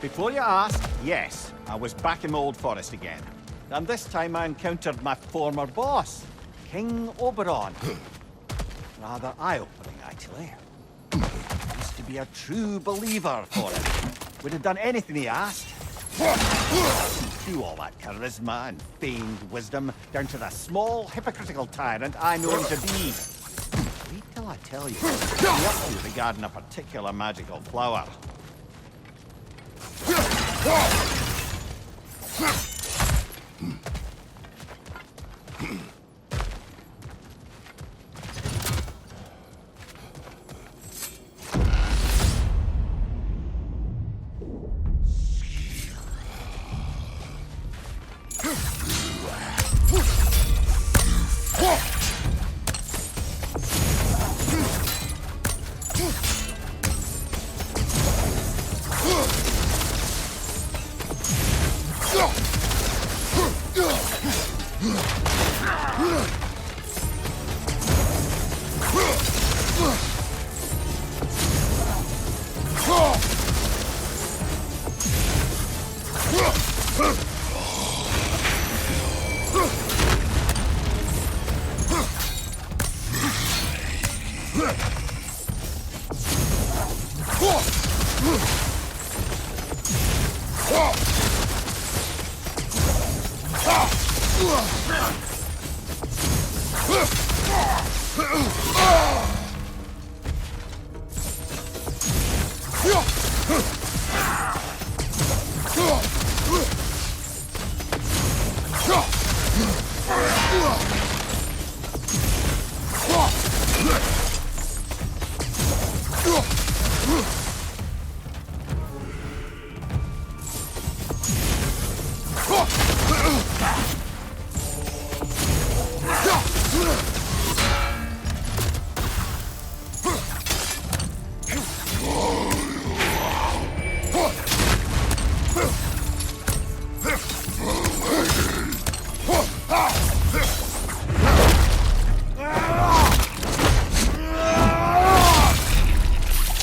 Before you ask, yes, I was back in the Old Forest again. And this time I encountered my former boss, King Oberon. Rather eye-opening, actually. I used to be a true believer for him. Would have done anything he asked. Through all that charisma and feigned wisdom, down to the small, hypocritical tyrant I know him to be. Wait till I tell you what I'm up to regarding a particular magical flower.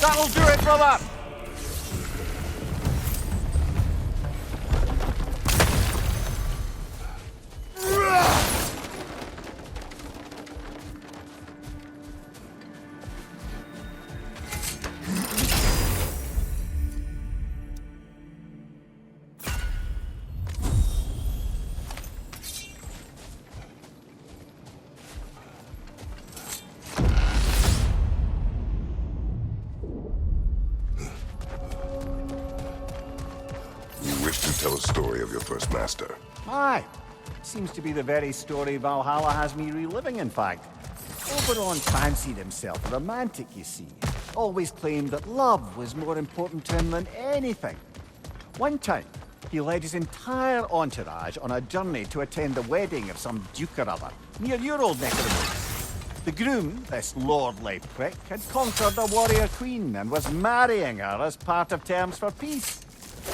That'll do it, brother! Tell a story of your first master. Aye. Seems to be the very story Valhalla has me reliving, in fact. Oberon fancied himself a romantic, you see. Always claimed that love was more important to him than anything. One time, he led his entire entourage on a journey to attend the wedding of some duke or other, near your old neck of the woods. The groom, this lordly prick, had conquered a warrior queen and was marrying her as part of terms for peace.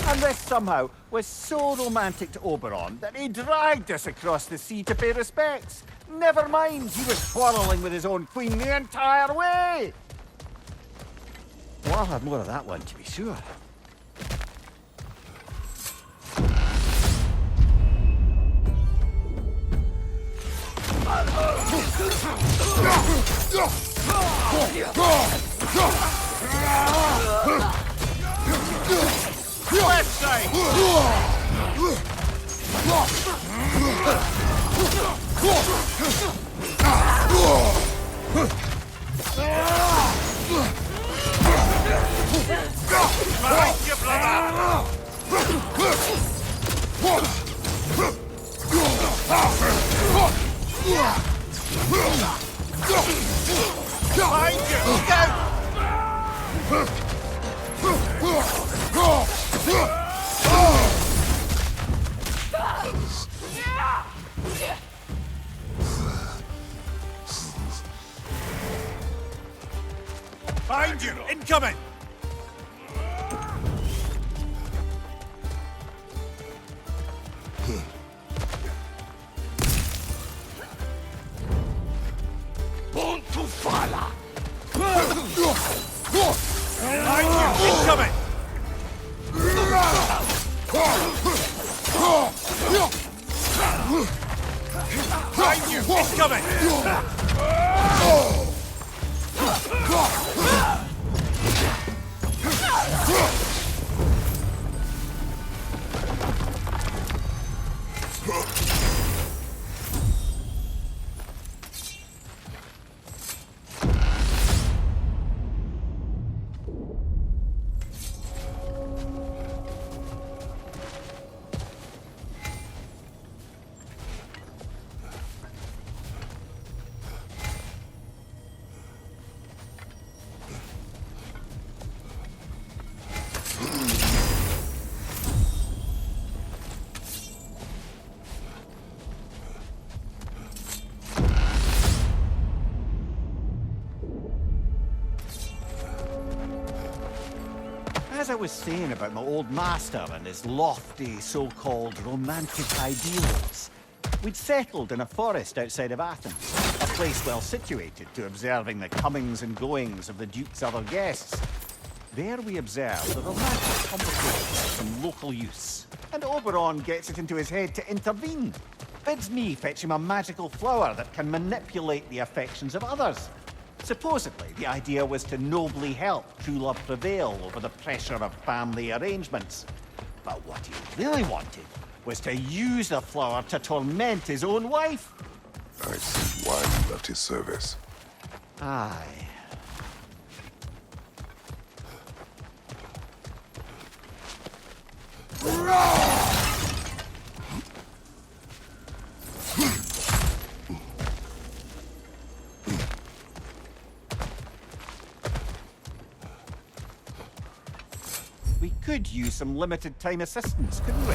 And this somehow was so romantic to Oberon that he dragged us across the sea to pay respects. Never mind, he was quarreling with his own queen the entire way. I'll have more of that one to be sure. Left side! Behind you, brother! Behind you! Behind you! Incoming! Born to fire! Behind you! Incoming! Behind you! Incoming! As I was saying about my old master and his lofty so-called romantic ideals, we'd settled in a forest outside of Athens, a place well situated to observing the comings and goings of the Duke's other guests. There we observed a romantic conversation of some local use, and Oberon gets it into his head to intervene. Bids me fetch him a magical flower that can manipulate the affections of others. Supposedly, the idea was to nobly help true love prevail over the pressure of family arrangements. But what he really wanted was to use the flower to torment his own wife. I see why he left his service. Aye. We could use some limited time assistance, couldn't we?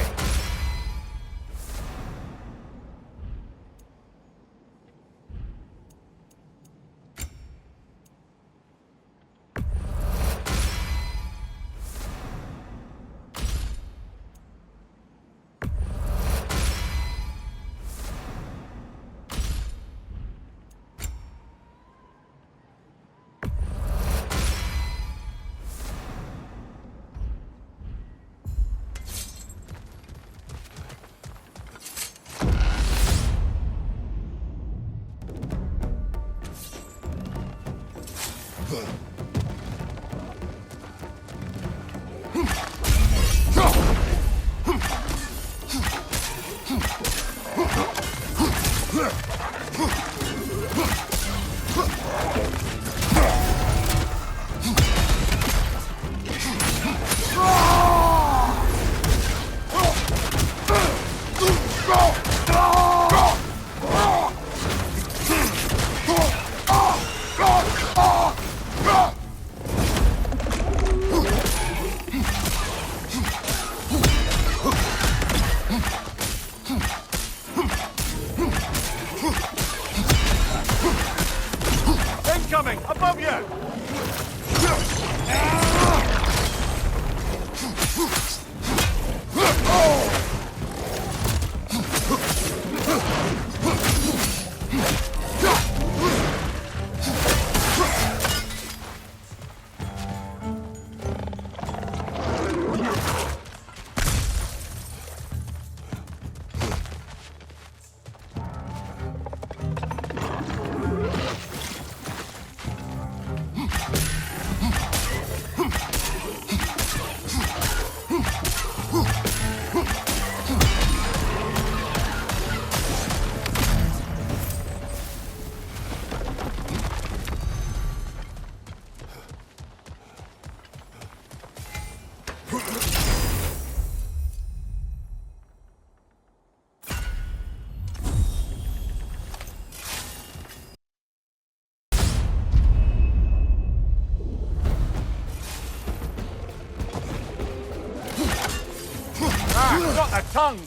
A tongue!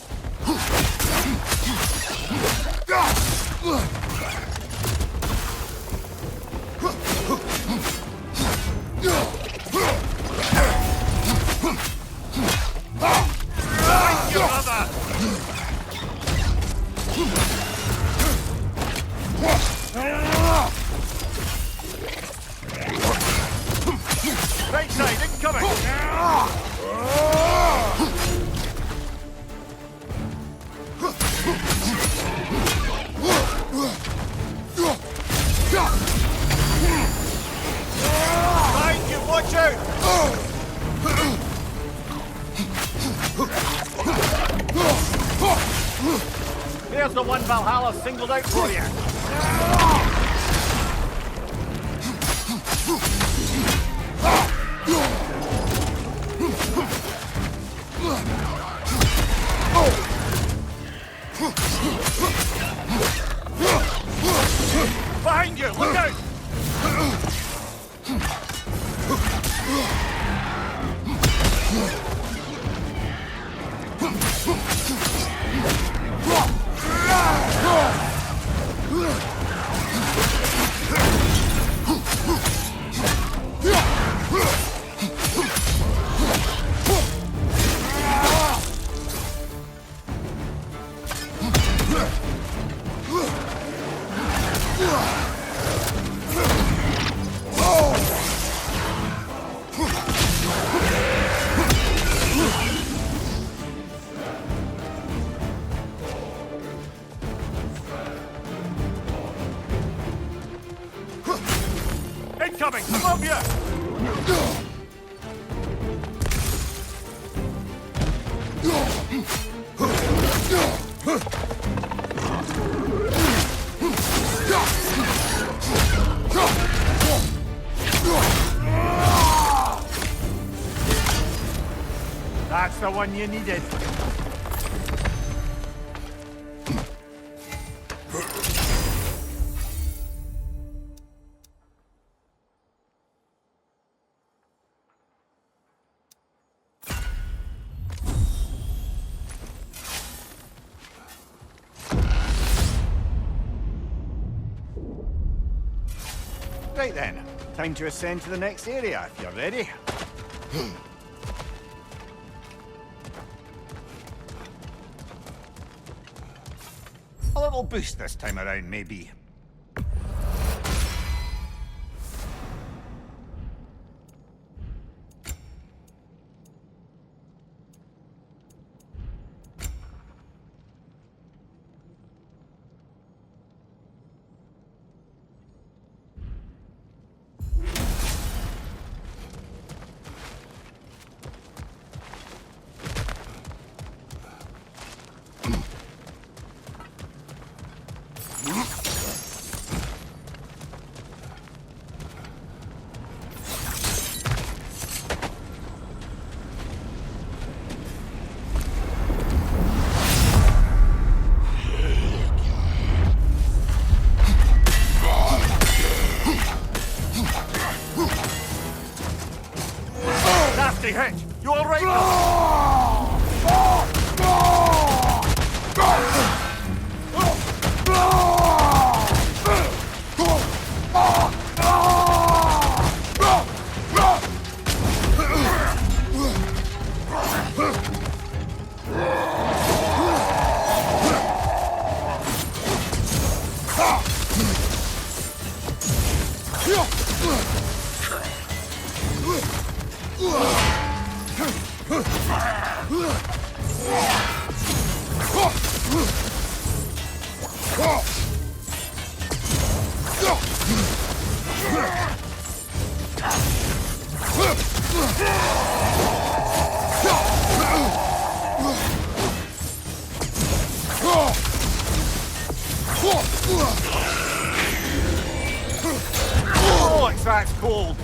Find your brother! Right side, incoming! Behind you, watch out! There's the one Valhalla singled out for you. Behind you, look out! Incoming! Above you! That's the one you needed. Right then, time to ascend to the next area, if you're ready. A little boost this time around, maybe. Nasty hit! You all right? Oh, that's cold.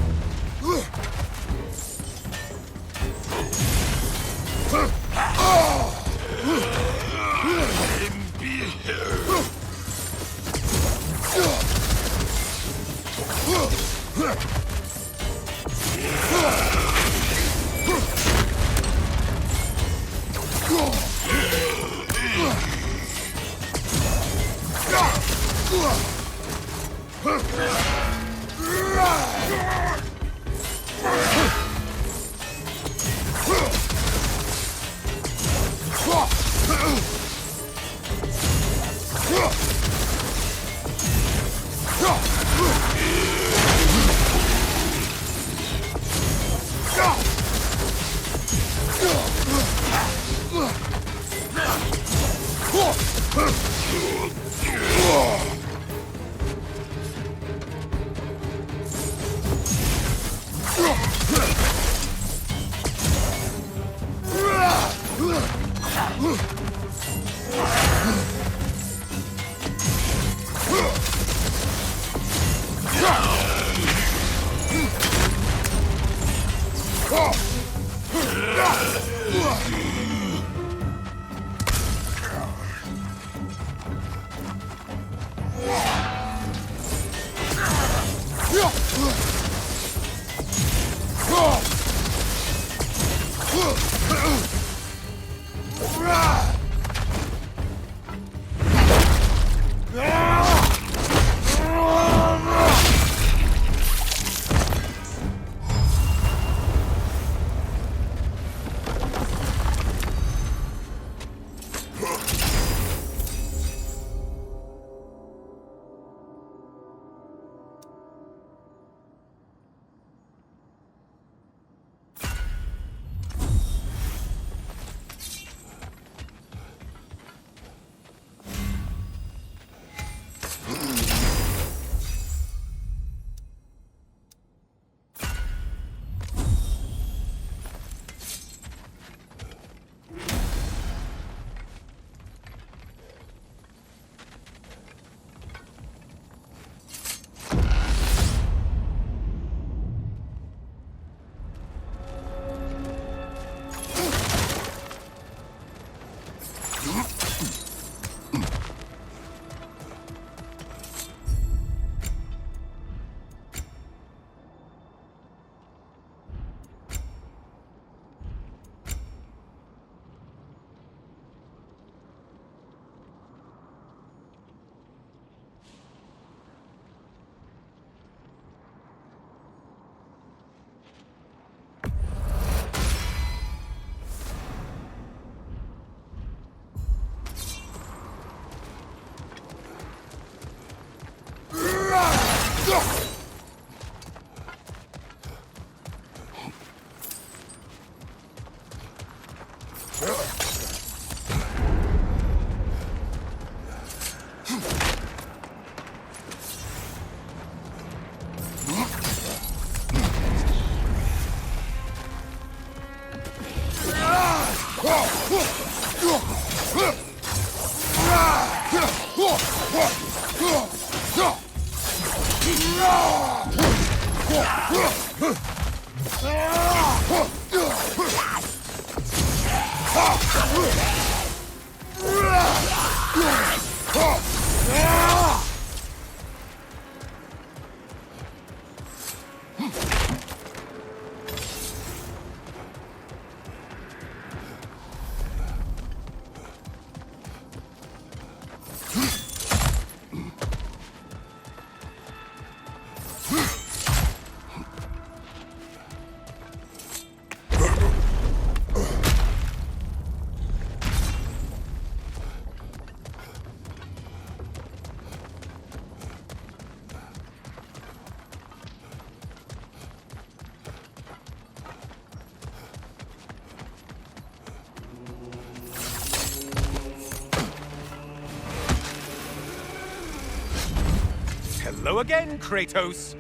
Hello again, Kratos.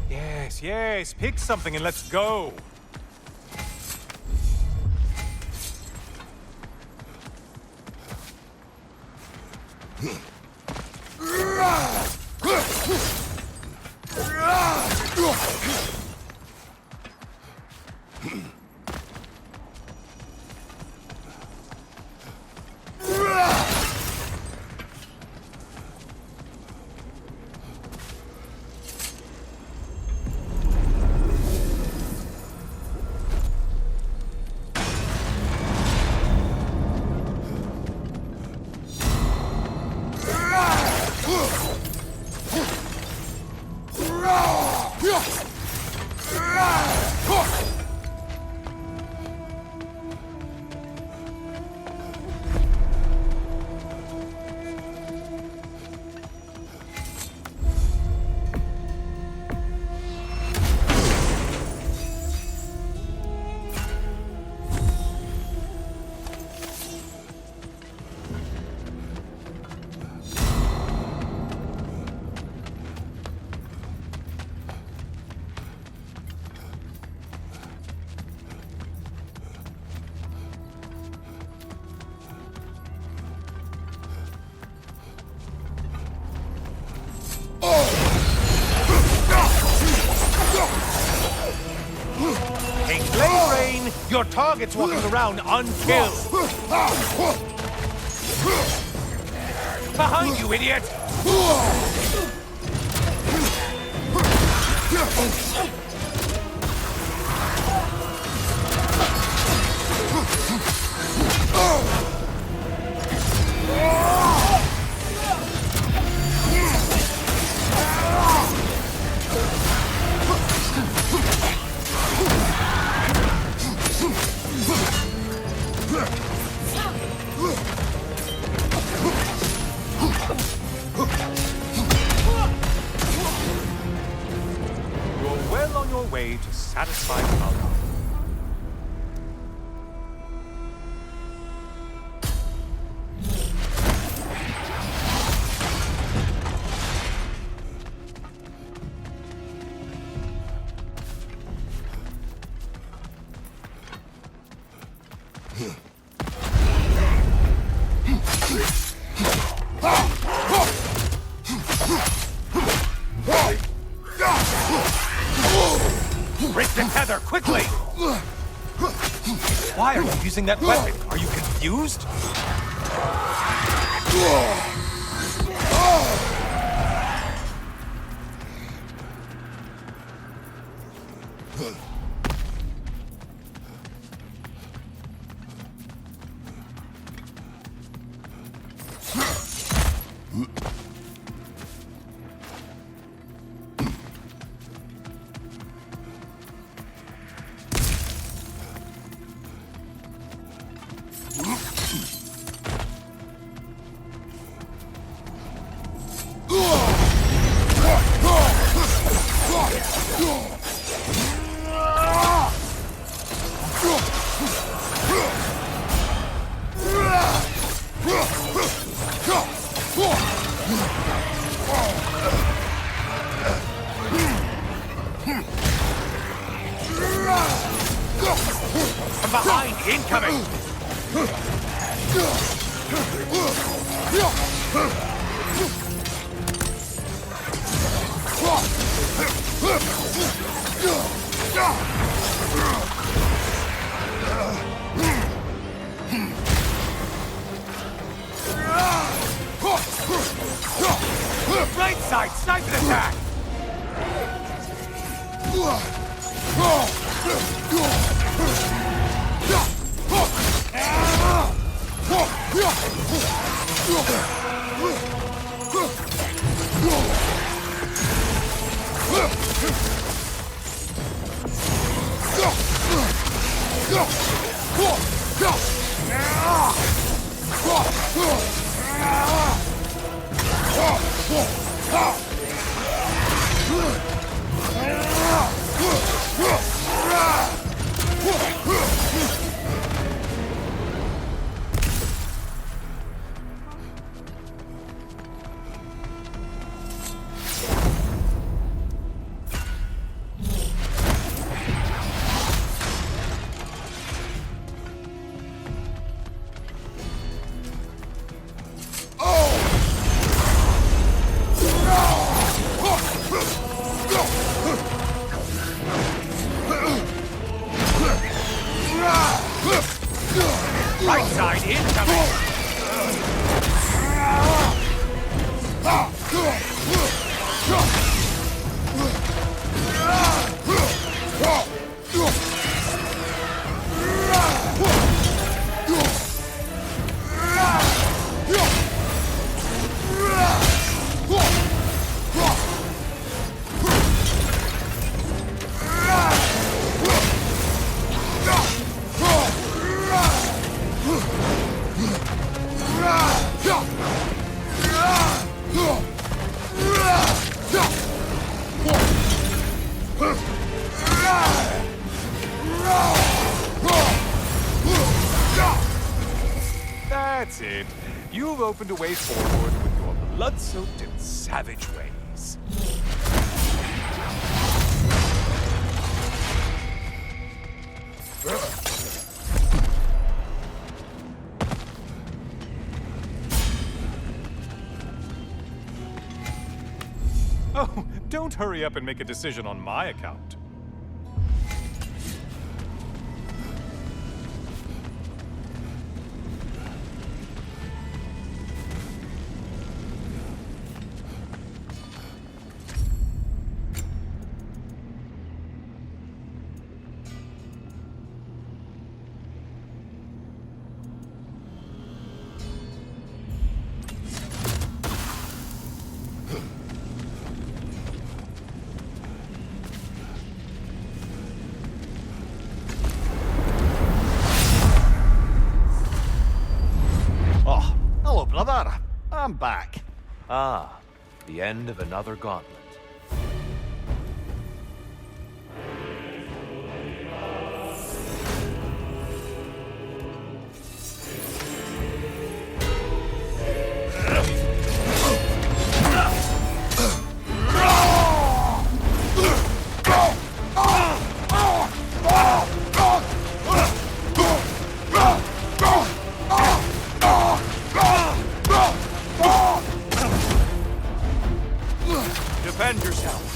Yes, yes, pick something and let's go. Your target's walking around unkilled! Behind you, idiot! You're well on your way to satisfying Valhalla. Break the tether, quickly! Why are you using that weapon? Are you confused? From behind, incoming! Right side, sniper attack! Right side, incoming! That's it. You've opened a way forward with your blood-soaked and savage ways. Oh, don't hurry up and make a decision on my account. I'm back. Ah, the end of another gauntlet. Defend yourself.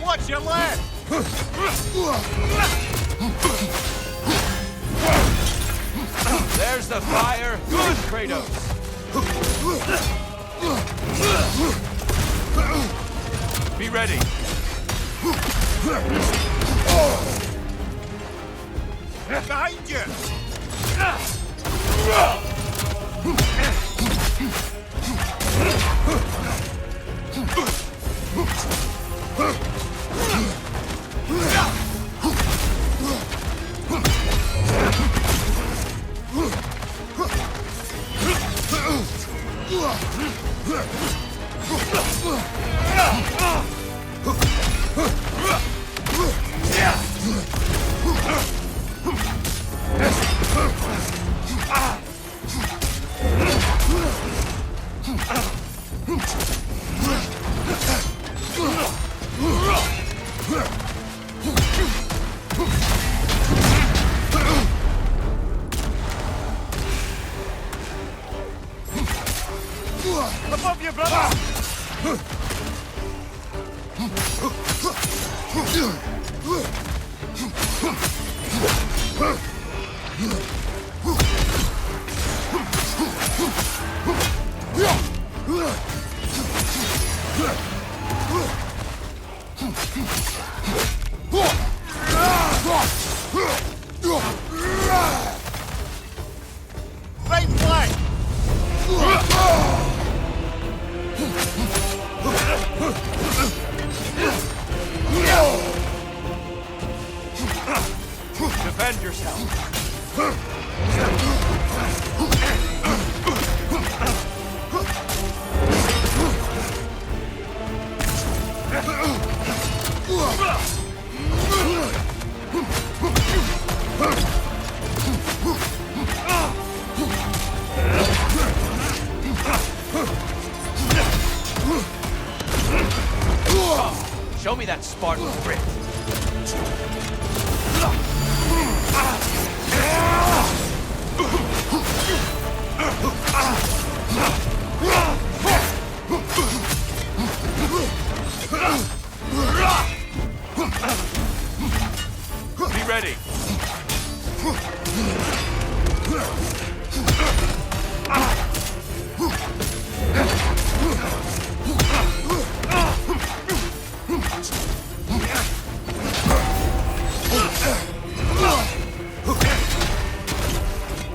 Watch your left! There's the fire! Good, Kratos! Be ready! Behind you! Above you, brother! Right flank! Defend yourself. Show me that Spartan grit. Be ready.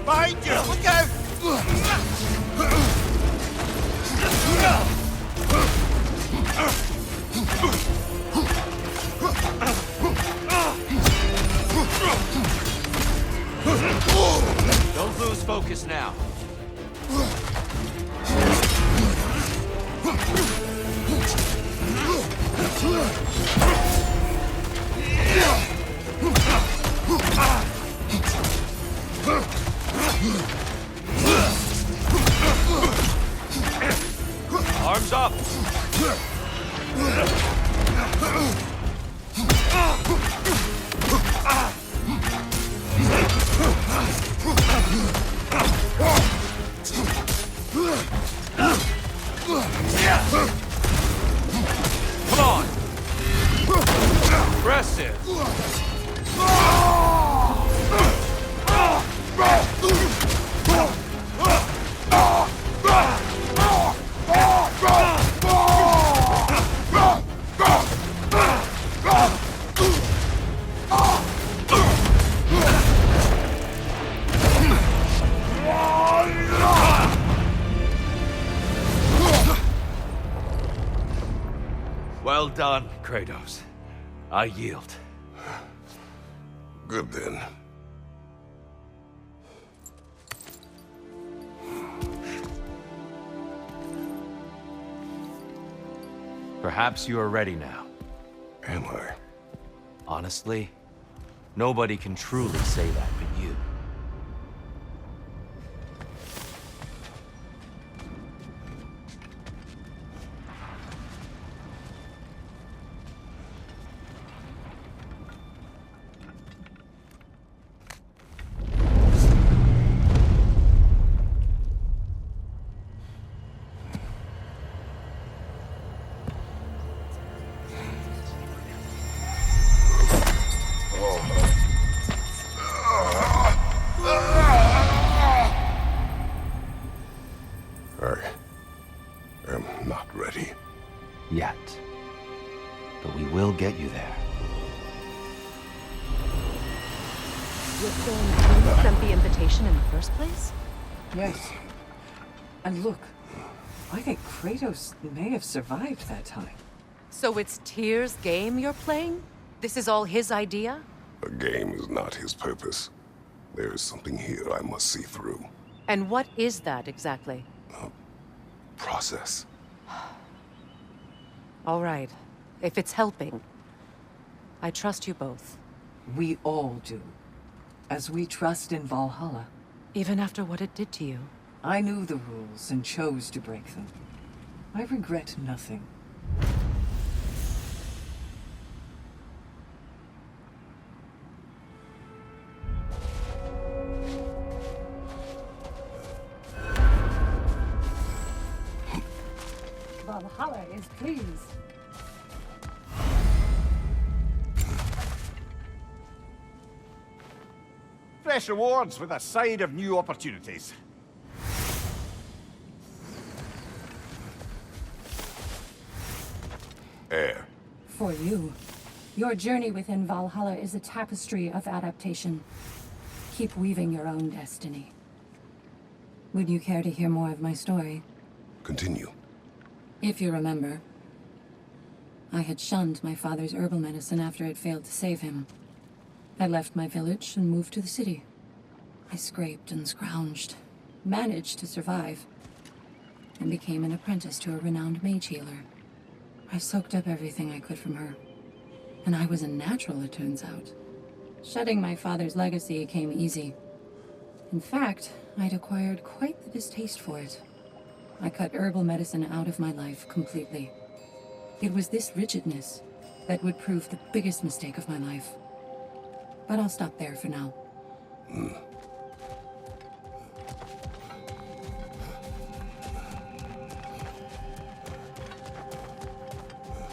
Behind you! Look out! Don't lose focus now. Arms up! Come on! Aggressive! Well done, Kratos. I yield. Good then. Perhaps you are ready now. Am I? Honestly, nobody can truly say that but you. I am not ready. Yet. But we will get you there. You're saying you sent the invitation in the first place? Yes. And look, I think Kratos may have survived that time. So it's Tyr's game you're playing? This is all his idea? A game is not his purpose. There is something here I must see through. And what is that exactly? Process. All right. If it's helping, I trust you both. We all do. As we trust in Valhalla. Even after what it did to you. I knew the rules and chose to break them. I regret nothing. Valhalla is pleased. Fresh rewards with a side of new opportunities. Air. For you, your journey within Valhalla is a tapestry of adaptation. Keep weaving your own destiny. Would you care to hear more of my story? Continue. If you remember, I had shunned my father's herbal medicine after it failed to save him. I left my village and moved to the city. I scraped and scrounged, managed to survive, and became an apprentice to a renowned mage healer. I soaked up everything I could from her, and I was a natural, it turns out. Shedding my father's legacy came easy. In fact, I'd acquired quite the distaste for it. I cut herbal medicine out of my life completely. It was this rigidness that would prove the biggest mistake of my life. But I'll stop there for now.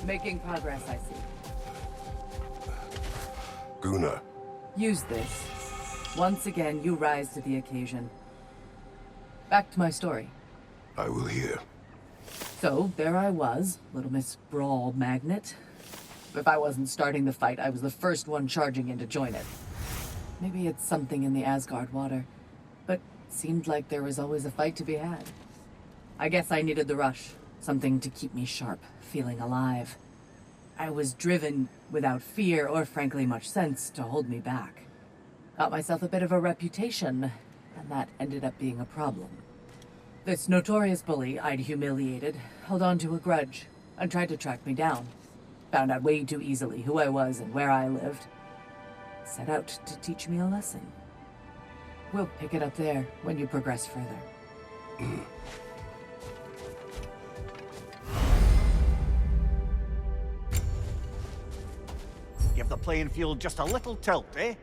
Making progress, I see. Gunnar. Use this. Once again, you rise to the occasion. Back to my story. I will hear. So, there I was, Little Miss Brawl Magnet. If I wasn't starting the fight, I was the first one charging in to join it. Maybe it's something in the Asgard water, but it seemed like there was always a fight to be had. I guess I needed the rush, something to keep me sharp, feeling alive. I was driven without fear or frankly much sense to hold me back. Got myself a bit of a reputation, and that ended up being a problem. This notorious bully I'd humiliated held on to a grudge and tried to track me down. Found out way too easily who I was and where I lived. Set out to teach me a lesson. We'll pick it up there when you progress further. playing field just a little tilt, eh?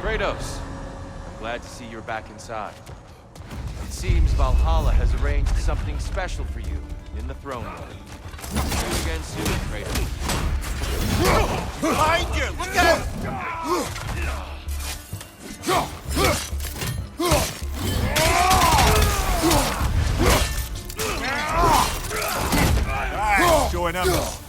Kratos, I'm glad to see you're back inside. It seems Valhalla has arranged something special for you in the throne room. See you again soon, Kratos. Behind you! Look out! Join up.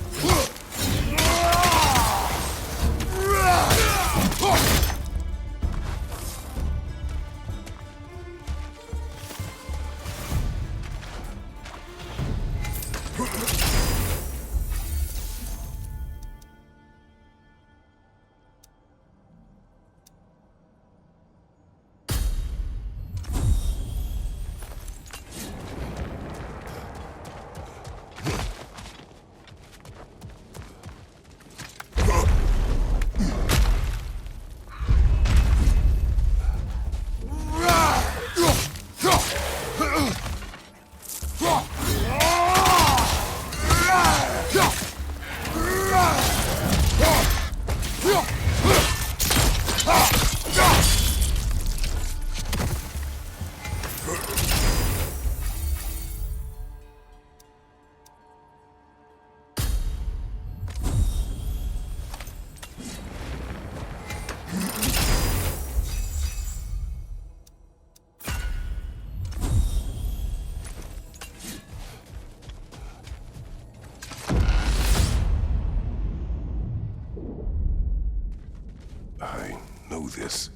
I know this.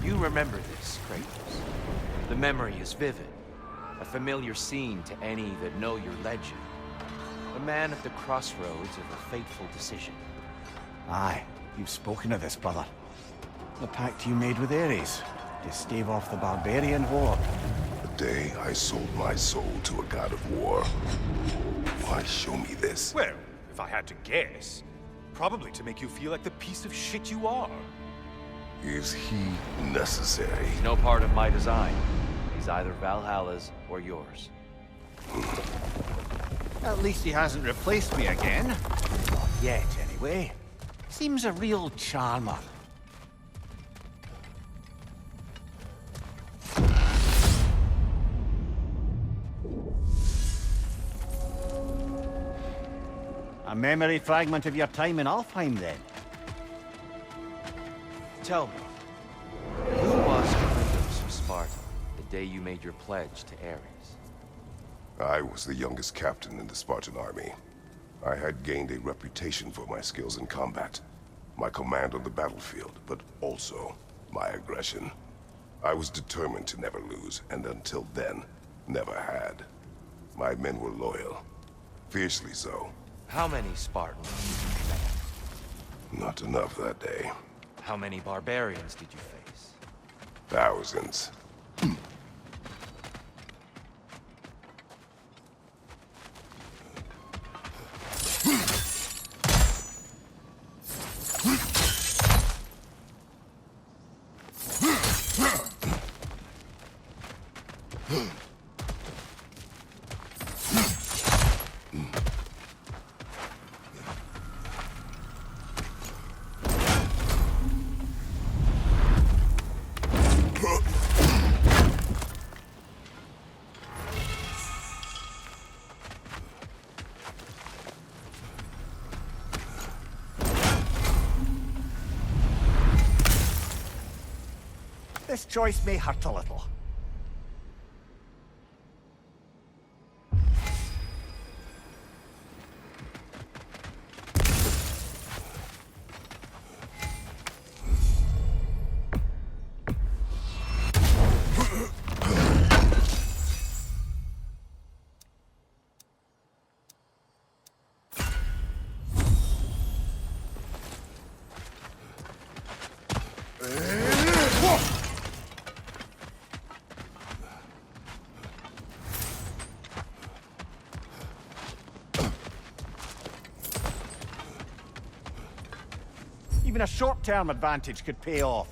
You remember this, Kratos. The memory is vivid. A familiar scene to any that know your legend. A man at the crossroads of a fateful decision. Aye, you've spoken of this, brother. The pact you made with Ares to stave off the barbarian horde. The day I sold my soul to a god of war. Why show me this? Well, if I had to guess, probably to make you feel like the piece of shit you are. Is he necessary? He's no part of my design. He's either Valhalla's or yours. At least he hasn't replaced me again. Not yet, anyway. Seems a real charmer. A memory fragment of your time in Alfheim, then? Tell me, who was Kratos of Sparta the day you made your pledge to Ares? I was the youngest captain in the Spartan army. I had gained a reputation for my skills in combat, my command on the battlefield, but also my aggression. I was determined to never lose, and until then, never had. My men were loyal, fiercely so. How many Spartans did you command? Not enough that day. How many barbarians did you face? Thousands. This choice may hurt a little. Even a short-term advantage could pay off.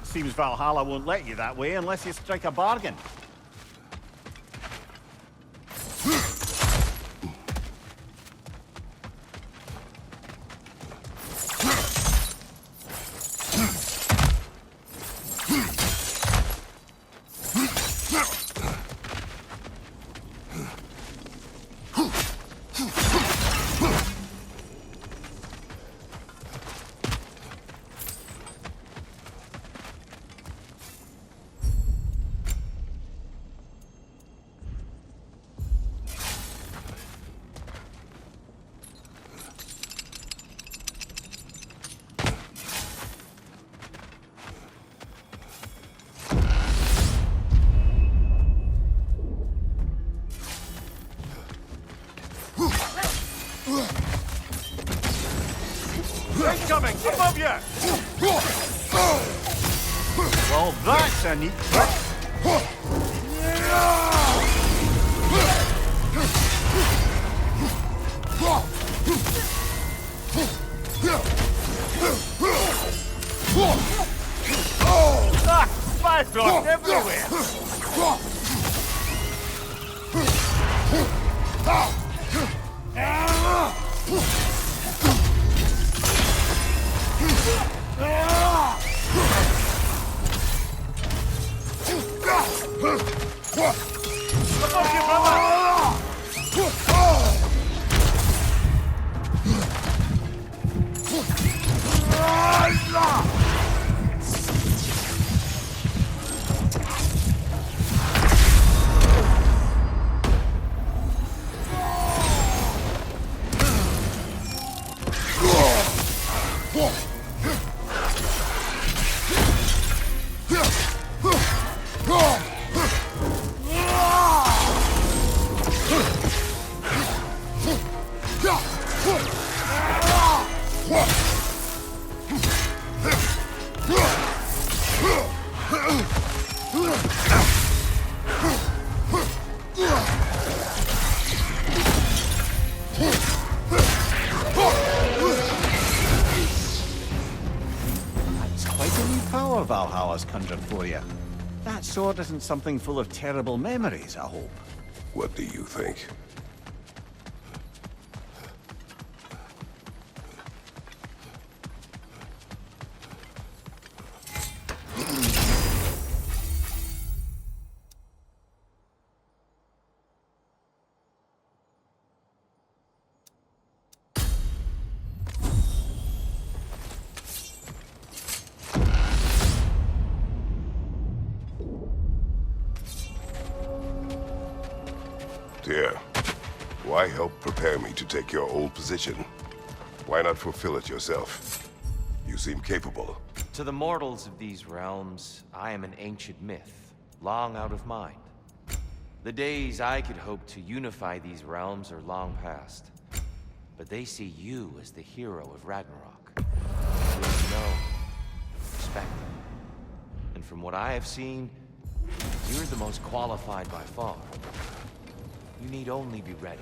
Seems Valhalla won't let you that way unless you strike a bargain. you! Well, that's a neat trick. Ah! Bifrost everywhere! Above you, brother! That's quite a new power Valhalla's conjured for you. That sword isn't something full of terrible memories, I hope. What do you think? Dear, why help prepare me to take your old position? Why not fulfill it yourself? You seem capable. To the mortals of these realms, I am an ancient myth, long out of mind. The days I could hope to unify these realms are long past. But they see you as the hero of Ragnarok. You know, respect them. And from what I have seen, you're the most qualified by far. You need only be ready.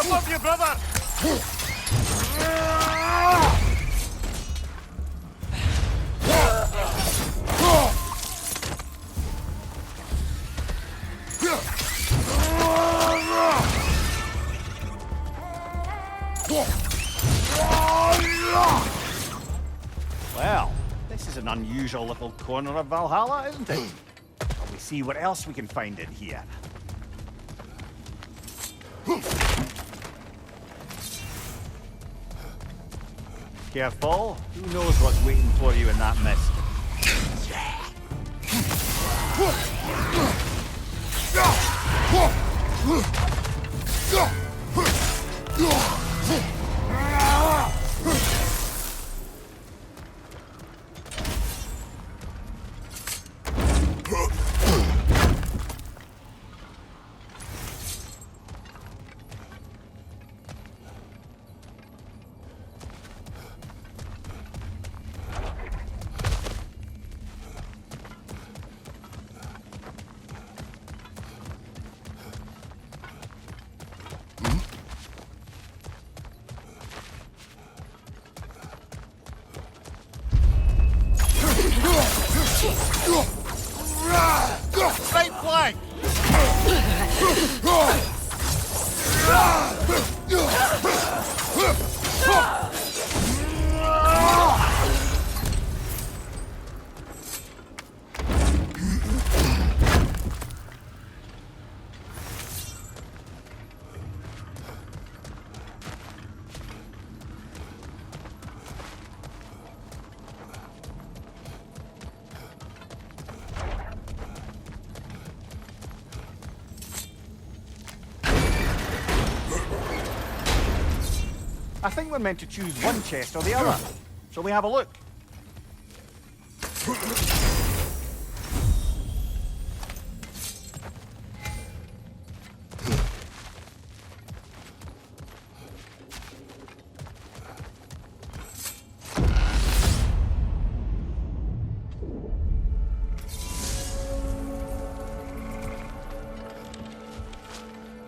Above you, brother! Well, this is an unusual little corner of Valhalla, isn't it? Shall we see what else we can find in here? Careful. Who knows what's waiting for you in that mist? Right flank! I think we're meant to choose one chest or the other. Shall we have a look?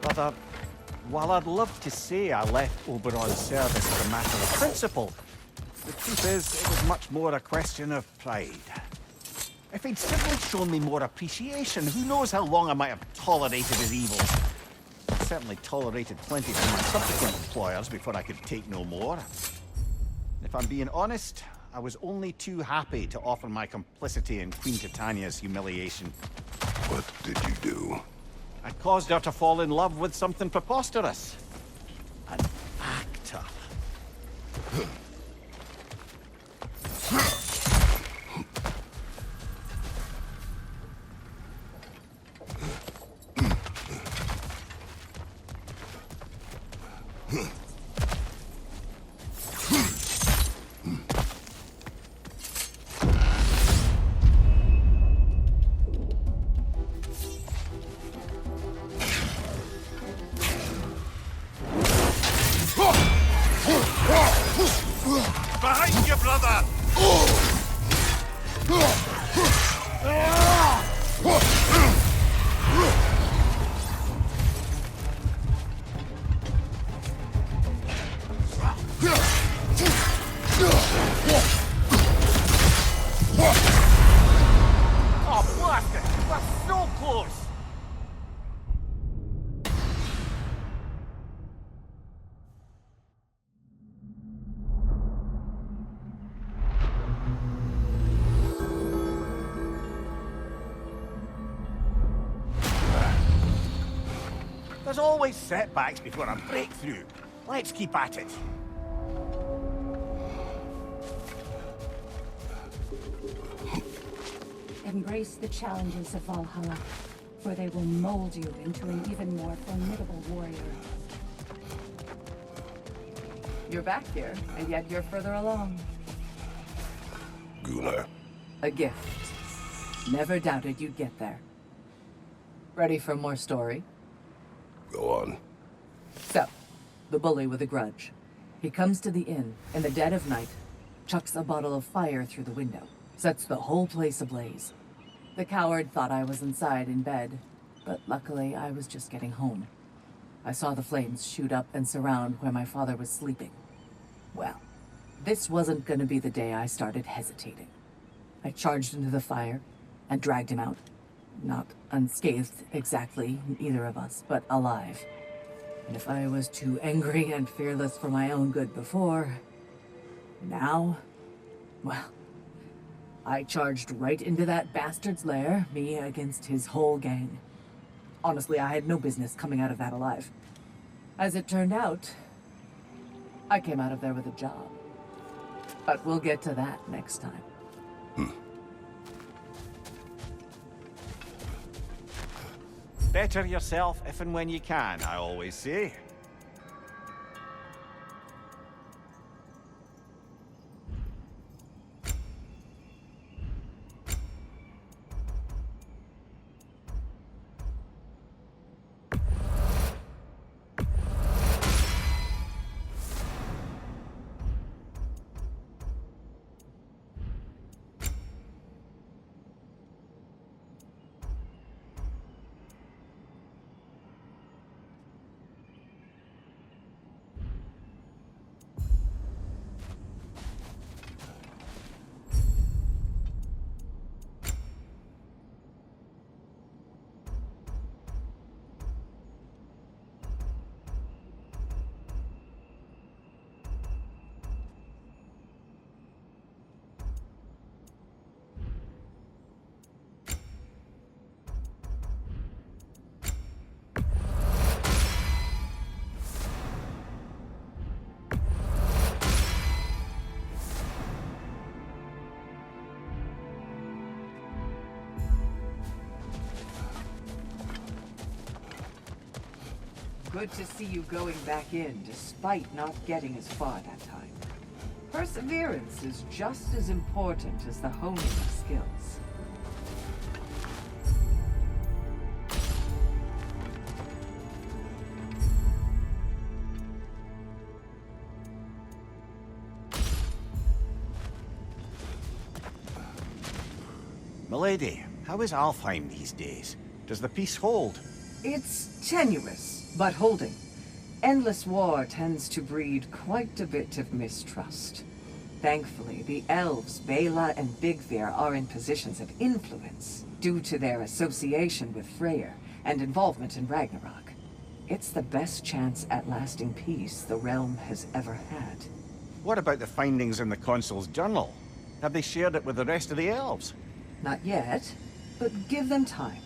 Brother, while I'd love to say I left Oberon's service as a matter of principle, the truth is it was much more a question of pride. If he'd simply shown me more appreciation, who knows how long I might have tolerated his evils. I certainly tolerated plenty from my subsequent employers before I could take no more. If I'm being honest, I was only too happy to offer my complicity in Queen Titania's humiliation. What did you do? I caused her to fall in love with something preposterous. An actor. Behind you, brother! Oh, blast it! That's so close! There's always setbacks before a breakthrough. Let's keep at it. Embrace the challenges of Valhalla, for they will mold you into an even more formidable warrior. You're back here, and yet you're further along. Gunnar. A gift. Never doubted you'd get there. Ready for more story? Go on. So, the bully with a grudge. He comes to the inn in the dead of night, chucks a bottle of fire through the window, sets the whole place ablaze. The coward thought I was inside in bed, but luckily I was just getting home. I saw the flames shoot up and surround where my father was sleeping. Well, this wasn't going to be the day I started hesitating. I charged into the fire and dragged him out. Not unscathed exactly, either of us, but alive. And if I was too angry and fearless for my own good before, now, well, I charged right into that bastard's lair, me against his whole gang. Honestly, I had no business coming out of that alive. As it turned out, I came out of there with a job. But we'll get to that next time. Better yourself if and when you can, I always say. Good to see you going back in, despite not getting as far that time. Perseverance is just as important as the honing of skills. Milady, how is Alfheim these days? Does the peace hold? It's tenuous, but holding. Endless war tends to breed quite a bit of mistrust. Thankfully, the elves, Bela and Bigvir, are in positions of influence due to their association with Freyr and involvement in Ragnarok. It's the best chance at lasting peace the realm has ever had. What about the findings in the consul's journal? Have they shared it with the rest of the elves? Not yet, but give them time.